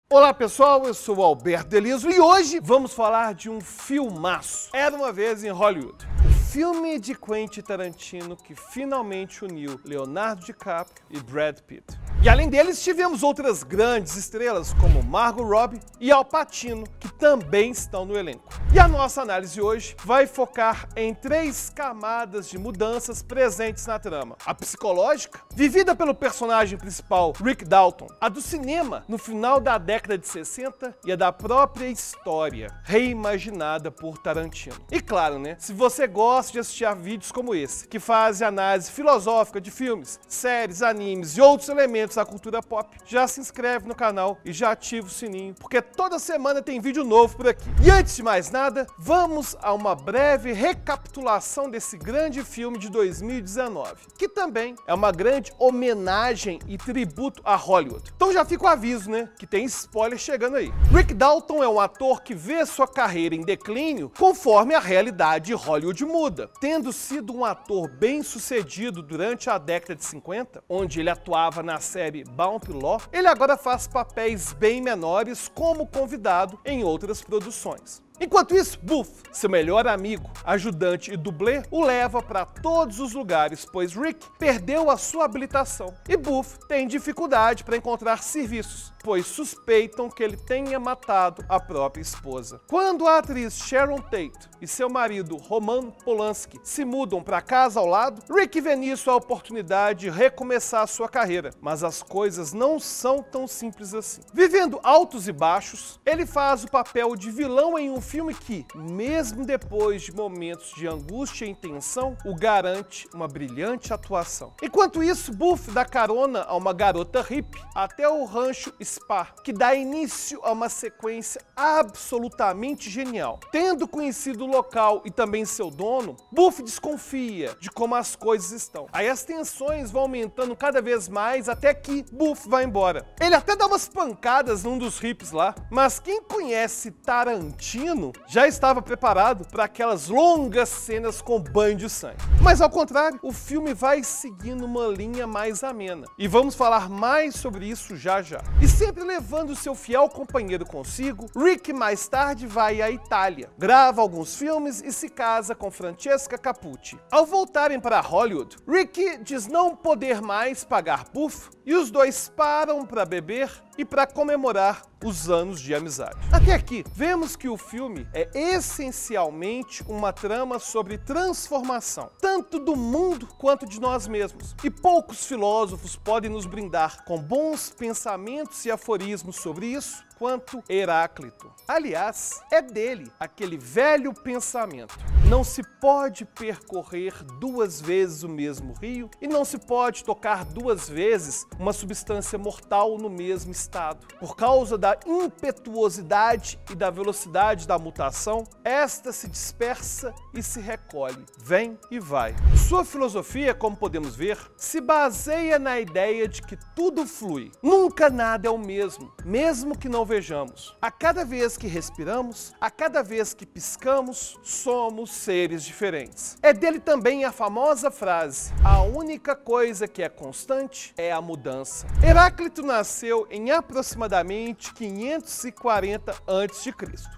Olá pessoal, eu sou o Alberto Deliso e hoje vamos falar de um filmaço. Era uma vez em Hollywood. O filme de Quentin Tarantino que finalmente uniu Leonardo DiCaprio e Brad Pitt. E além deles, tivemos outras grandes estrelas como Margot Robbie e Al Pacino, que também estão no elenco. E a nossa análise hoje vai focar em 3 camadas de mudanças presentes na trama. A psicológica, vivida pelo personagem principal Rick Dalton, a do cinema, no final da década de 60, e a da própria história, reimaginada por Tarantino. E claro, né, se você gosta de assistir a vídeos como esse, que fazem análise filosófica de filmes, séries, animes e outros elementos da cultura pop, já se inscreve no canal e já ativa o sininho, porque toda semana tem vídeo novo por aqui. E antes de mais nada, vamos a uma breve recapitulação desse grande filme de 2019, que também é uma grande homenagem e tributo a Hollywood. Então já fica o aviso, né, que tem spoiler chegando aí. Rick Dalton é um ator que vê sua carreira em declínio conforme a realidade de Hollywood muda. Tendo sido um ator bem sucedido durante a década de 50, onde ele atuava na série Bounty Law, ele agora faz papéis bem menores como convidado em outras produções. Enquanto isso, Booth, seu melhor amigo, ajudante e dublê, o leva para todos os lugares, pois Rick perdeu a sua habilitação e Booth tem dificuldade para encontrar serviços, pois suspeitam que ele tenha matado a própria esposa. Quando a atriz Sharon Tate e seu marido Roman Polanski se mudam para a casa ao lado, Rick vê nisso a oportunidade de recomeçar sua carreira, mas as coisas não são tão simples assim. Vivendo altos e baixos, ele faz o papel de vilão em um filme que, mesmo depois de momentos de angústia e tensão, o garante uma brilhante atuação. Enquanto isso, Booth dá carona a uma garota hippie até o rancho Spa, que dá início a uma sequência absolutamente genial. Tendo conhecido o local e também seu dono, Booth desconfia de como as coisas estão. Aí as tensões vão aumentando cada vez mais até que Booth vai embora. Ele até dá umas pancadas num dos hippies lá, mas quem conhece Tarantino já estava preparado para aquelas longas cenas com banho de sangue. Mas ao contrário, o filme vai seguindo uma linha mais amena. E vamos falar mais sobre isso já já. E sempre levando seu fiel companheiro consigo, Rick mais tarde vai à Itália, grava alguns filmes e se casa com Francesca Capucci. Ao voltarem para Hollywood, Rick diz não poder mais pagar Booth e os dois param para beber e para comemorar os anos de amizade. Até aqui, vemos que o filme é essencialmente uma trama sobre transformação, tanto do mundo quanto de nós mesmos. E poucos filósofos podem nos brindar com bons pensamentos e aforismos sobre isso, quanto Heráclito. Aliás, é dele aquele velho pensamento: não se pode percorrer 2 vezes o mesmo rio e não se pode tocar 2 vezes uma substância mortal no mesmo estado. Por causa da impetuosidade e da velocidade da mutação, esta se dispersa e se recolhe, vem e vai. Sua filosofia, como podemos ver, se baseia na ideia de que tudo flui. Nunca nada é o mesmo, mesmo que não vejamos. A cada vez que respiramos, a cada vez que piscamos, somos seres diferentes. É dele também a famosa frase: a única coisa que é constante é a mudança. Heráclito nasceu em aproximadamente 540 a.C.,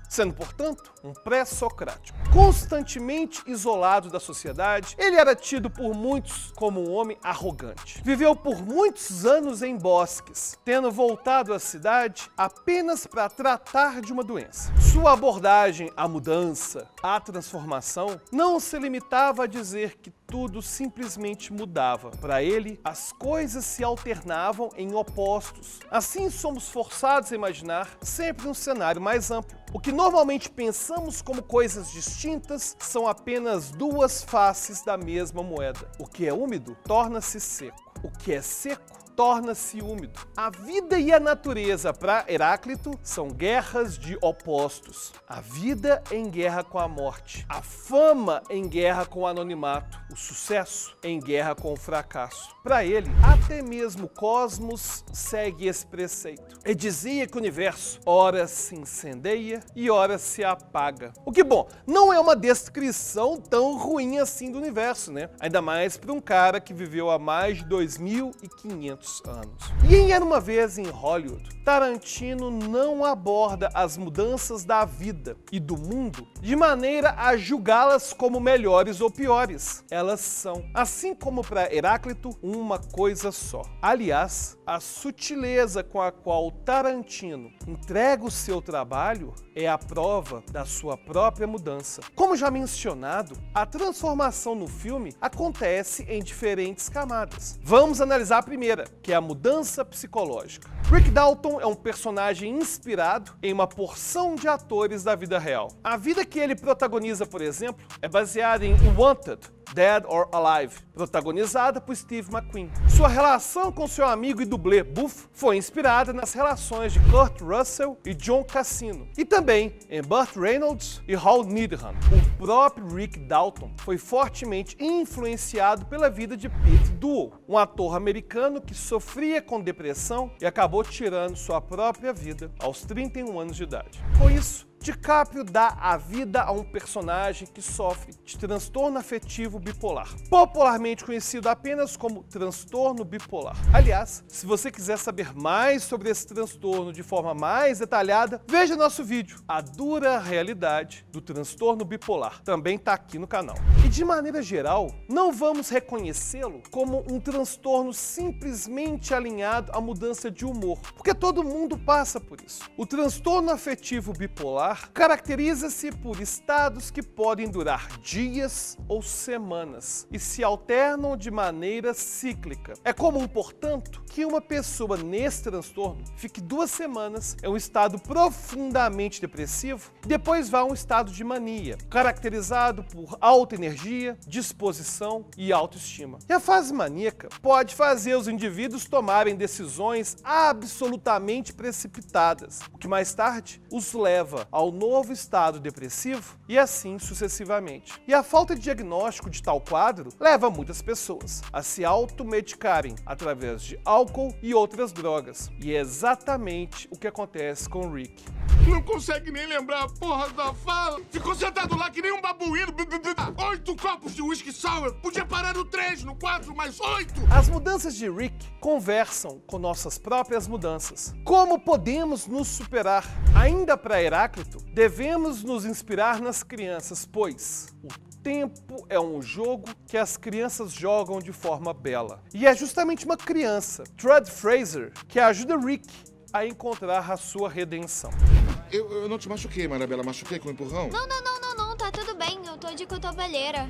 sendo, portanto, um pré-socrático. Constantemente isolado da sociedade, ele era tido por muitos como um homem arrogante. Viveu por muitos anos em bosques, tendo voltado à cidade apenas para tratar de uma doença. Sua abordagem à mudança, à transformação, não se limitava a dizer que tudo simplesmente mudava. Para ele, as coisas se alternavam em opostos. Assim, somos forçados a imaginar sempre um cenário mais amplo. O que normalmente pensamos como coisas distintas são apenas 2 faces da mesma moeda. O que é úmido torna-se seco. O que é seco torna-se úmido. A vida e a natureza para Heráclito são guerras de opostos. A vida em guerra com a morte, a fama em guerra com o anonimato, o sucesso em guerra com o fracasso. Para ele, até mesmo o cosmos segue esse preceito. Ele dizia que o universo ora se incendeia e ora se apaga. O que, bom, não é uma descrição tão ruim assim do universo, né? Ainda mais para um cara que viveu há mais de 2500 muitos anos. E em Era Uma Vez em Hollywood, Tarantino não aborda as mudanças da vida e do mundo de maneira a julgá-las como melhores ou piores. Elas são, assim como para Heráclito, uma coisa só. Aliás, a sutileza com a qual Tarantino entrega o seu trabalho é a prova da sua própria mudança. Como já mencionado, a transformação no filme acontece em diferentes camadas. Vamos analisar a primeira, que é a mudança psicológica. Rick Dalton é um personagem inspirado em uma porção de atores da vida real. A vida que ele protagoniza, por exemplo, é baseada em Wanted, Dead or Alive, protagonizada por Steve McQueen. Sua relação com seu amigo e dublê Buff foi inspirada nas relações de Kurt Russell e John Cassino, e também em Burt Reynolds e Hal Needham. O próprio Rick Dalton foi fortemente influenciado pela vida de Pete Duell, um ator americano que sofria com depressão e acabou tirando sua própria vida aos 31 anos de idade. Com isso, DiCaprio dá a vida a um personagem que sofre de transtorno afetivo bipolar, popularmente conhecido apenas como transtorno bipolar. Aliás, se você quiser saber mais sobre esse transtorno de forma mais detalhada, veja nosso vídeo, A Dura Realidade do Transtorno Bipolar. Também está aqui no canal. E de maneira geral, não vamos reconhecê-lo como um transtorno simplesmente alinhado à mudança de humor, porque todo mundo passa por isso. O transtorno afetivo bipolar caracteriza-se por estados que podem durar dias ou semanas e se alternam de maneira cíclica. É comum, portanto, que uma pessoa nesse transtorno fique 2 semanas em um estado profundamente depressivo e depois vá a um estado de mania, caracterizado por alta energia, disposição e autoestima. E a fase maníaca pode fazer os indivíduos tomarem decisões absolutamente precipitadas, o que mais tarde os leva ao novo estado depressivo e assim sucessivamente. E a falta de diagnóstico de tal quadro leva muitas pessoas a se automedicarem através de álcool e outras drogas. E é exatamente o que acontece com o Rick. Não consegue nem lembrar a porra da fala. Ficou sentado lá que nem um babuíno. 8 copos de whisky sour. Podia parar no 3, no 4, mais 8. As mudanças de Rick conversam com nossas próprias mudanças. Como podemos nos superar? Ainda para Heráclito, devemos nos inspirar nas crianças, pois o tempo é um jogo que as crianças jogam de forma bela. E é justamente uma criança, Trude Fraser, que ajuda Rick a encontrar a sua redenção. Eu não te machuquei, Marabela. Machuquei com o empurrão? Não, tá tudo bem. Eu tô de cotoveleira.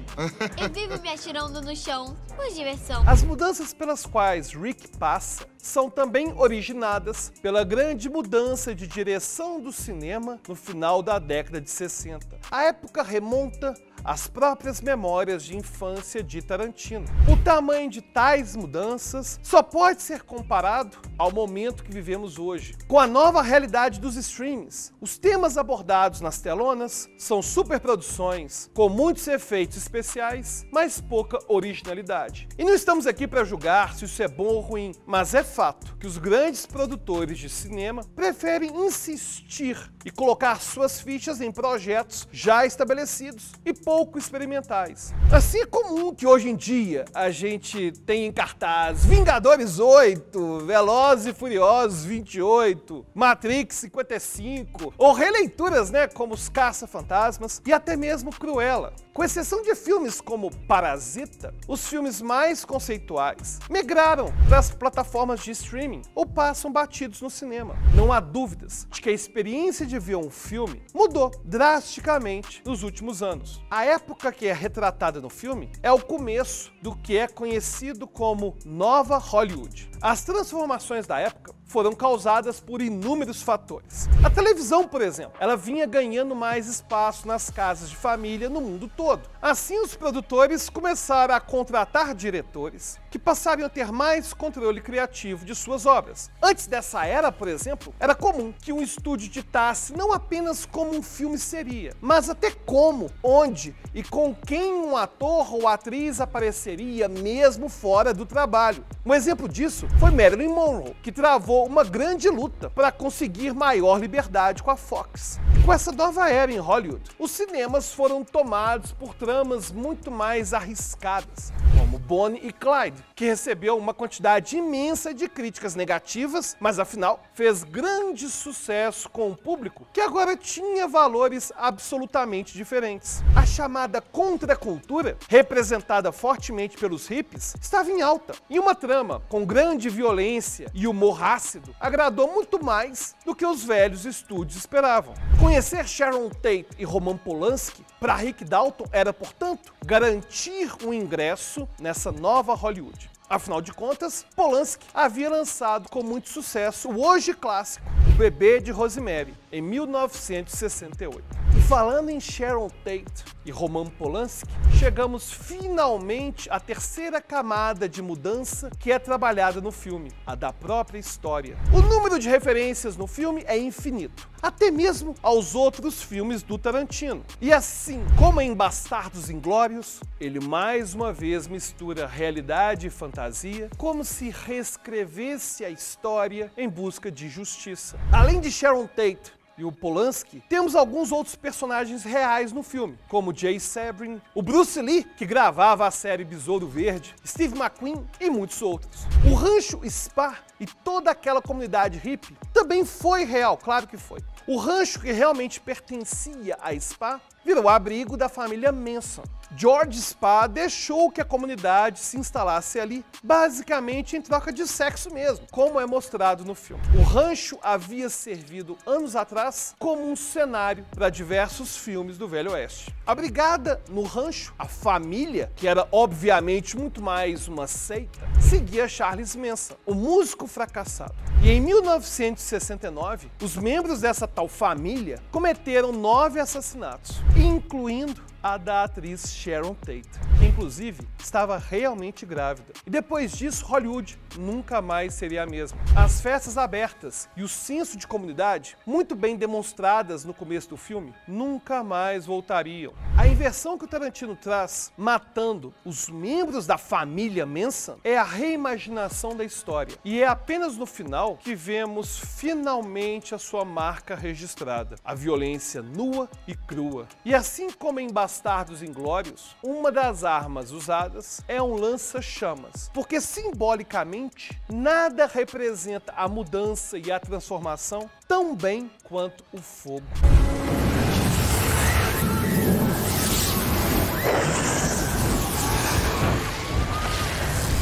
Eu vivo me atirando no chão, por diversão. As mudanças pelas quais Rick passa são também originadas pela grande mudança de direção do cinema no final da década de 60. A época remonta às próprias memórias de infância de Tarantino. O tamanho de tais mudanças só pode ser comparado ao momento que vivemos hoje. Com a nova realidade dos streamings, os temas abordados nas telonas são superproduções, com muitos efeitos especiais, mas pouca originalidade. E não estamos aqui para julgar se isso é bom ou ruim, mas é fato que os grandes produtores de cinema preferem insistir e colocar suas fichas em projetos já estabelecidos e pouco experimentais. Assim é comum que hoje em dia a gente tenha em cartaz Vingadores 8, Velozes e Furiosos 28, Matrix 55, ou releituras, como Os Caça-Fantasmas e até mesmo Cruella. Com exceção de filmes como Parasita, os filmes mais conceituais migraram para as plataformas de streaming ou passam batidos no cinema. Não há dúvidas de que a experiência de ver um filme mudou drasticamente nos últimos anos. A época que é retratada no filme é o começo do que é conhecido como Nova Hollywood. As transformações da época foram causadas por inúmeros fatores. A televisão, por exemplo, ela vinha ganhando mais espaço nas casas de família no mundo todo. Assim, os produtores começaram a contratar diretores que passaram a ter mais controle criativo de suas obras. Antes dessa era, por exemplo, era comum que um estúdio ditasse não apenas como um filme seria, mas até como, onde e com quem um ator ou atriz apareceria mesmo fora do trabalho. Um exemplo disso foi Marilyn Monroe, que travou uma grande luta para conseguir maior liberdade com a Fox. E com essa nova era em Hollywood, os cinemas foram tomados por tramas muito mais arriscadas, como Bonnie e Clyde, que recebeu uma quantidade imensa de críticas negativas, mas afinal fez grande sucesso com o público, que agora tinha valores absolutamente diferentes. A chamada contracultura, representada fortemente pelos hippies, estava em alta, e uma trama com grande violência e humor ácido agradou muito mais do que os velhos estúdios esperavam. Conhecer Sharon Tate e Roman Polanski para Rick Dalton era, portanto, garantir um ingresso nessa nova Hollywood. Afinal de contas, Polanski havia lançado com muito sucesso o hoje clássico O Bebê de Rosemary, em 1968. E falando em Sharon Tate e Roman Polanski, chegamos finalmente à terceira camada de mudança que é trabalhada no filme, a da própria história. O número de referências no filme é infinito, até mesmo aos outros filmes do Tarantino. E assim como em Bastardos Inglórios, ele mais uma vez mistura realidade e fantasia, como se reescrevesse a história em busca de justiça. Além de Sharon Tate e o Polanski, temos alguns outros personagens reais no filme, como Jay Sebring, o Bruce Lee, que gravava a série Besouro Verde, Steve McQueen e muitos outros. O Rancho Spa e toda aquela comunidade hippie também foi real, claro que foi. O rancho que realmente pertencia a Spa virou abrigo da família Manson. George Spa deixou que a comunidade se instalasse ali, basicamente em troca de sexo mesmo, como é mostrado no filme. O rancho havia servido anos atrás como um cenário para diversos filmes do Velho Oeste. Abrigada no rancho, a família, que era obviamente muito mais uma seita, seguia Charles Manson, o músico fracassado. E em 1969, os membros dessa tal família cometeram 9 assassinatos, incluindo a da atriz Sharon Tate, que inclusive estava realmente grávida. E depois disso, Hollywood nunca mais seria a mesma. As festas abertas e o senso de comunidade, muito bem demonstradas no começo do filme, nunca mais voltariam. A inversão que o Tarantino traz, matando os membros da família Manson, é a reimaginação da história. E é apenas no final que vemos finalmente a sua marca registrada, a violência nua e crua. E assim como em Bastardos Inglórios, uma das armas usadas é um lança-chamas, porque simbolicamente nada representa a mudança e a transformação tão bem quanto o fogo.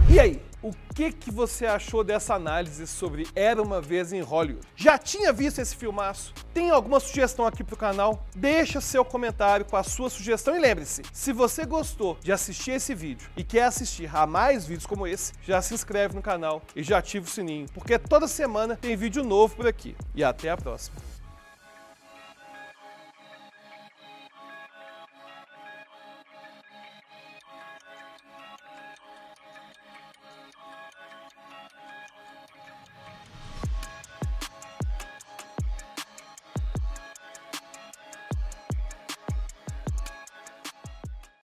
E aí? O que você achou dessa análise sobre Era Uma Vez em Hollywood? Já tinha visto esse filmaço? Tem alguma sugestão aqui pro canal? Deixa seu comentário com a sua sugestão e lembre-se, se você gostou de assistir esse vídeo e quer assistir a mais vídeos como esse, já se inscreve no canal e já ativa o sininho, porque toda semana tem vídeo novo por aqui. E até a próxima!